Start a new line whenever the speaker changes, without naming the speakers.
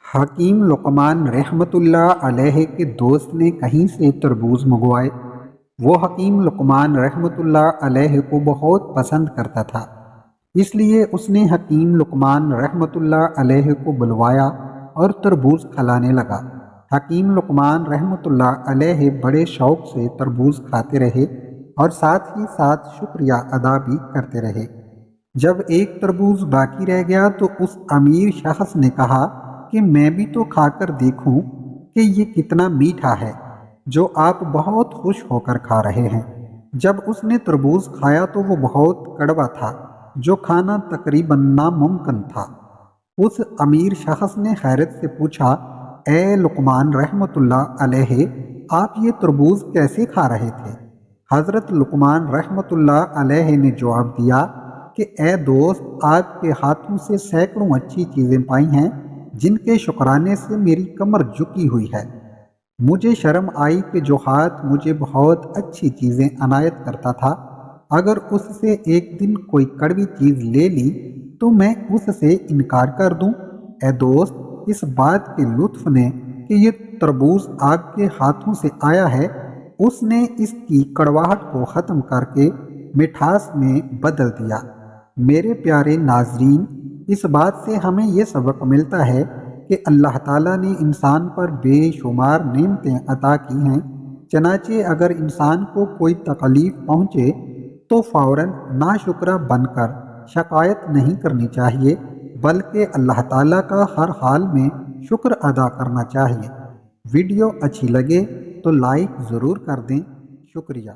حکیم لقمان رحمۃ اللہ علیہ کے دوست نے کہیں سے تربوز منگوائے۔ وہ حکیم لقمان رحمۃ اللہ علیہ کو بہت پسند کرتا تھا، اس لیے اس نے حکیم لقمان رحمۃ اللہ علیہ کو بلوایا اور تربوز کھلانے لگا۔ حکیم لقمان رحمۃ اللہ علیہ بڑے شوق سے تربوز کھاتے رہے اور ساتھ ہی ساتھ شکریہ ادا بھی کرتے رہے۔ جب ایک تربوز باقی رہ گیا تو اس امیر شخص نے کہا کہ میں بھی تو کھا کر دیکھوں کہ یہ کتنا میٹھا ہے جو آپ بہت خوش ہو کر کھا رہے ہیں۔ جب اس نے تربوز کھایا تو وہ بہت کڑوا تھا، جو کھانا تقریباً ناممکن تھا۔ اس امیر شخص نے حیرت سے پوچھا، اے لقمان رحمۃ اللہ علیہ، آپ یہ تربوز کیسے کھا رہے تھے؟ حضرت لقمان رحمۃ اللہ علیہ نے جواب دیا کہ اے دوست، آپ کے ہاتھوں سے سینکڑوں اچھی چیزیں پائی ہیں جن کے شکرانے سے میری کمر جھکی ہوئی ہے۔ مجھے شرم آئی کہ جو ہاتھ مجھے بہت اچھی چیزیں عنایت کرتا تھا، اگر اس سے ایک دن کوئی کڑوی چیز لے لی تو میں اس سے انکار کر دوں۔ اے دوست، اس بات کے لطف نے کہ یہ تربوز آپ کے ہاتھوں سے آیا ہے، اس نے اس کی کڑواہٹ کو ختم کر کے مٹھاس میں بدل دیا۔ میرے پیارے ناظرین، اس بات سے ہمیں یہ سبق ملتا ہے کہ اللہ تعالیٰ نے انسان پر بے شمار نعمتیں عطا کی ہیں، چنانچہ اگر انسان کو کوئی تکلیف پہنچے تو فوراً ناشکرہ بن کر شکایت نہیں کرنی چاہیے، بلکہ اللہ تعالیٰ کا ہر حال میں شکر ادا کرنا چاہیے۔ ویڈیو اچھی لگے تو لائک ضرور کر دیں۔ شکریہ۔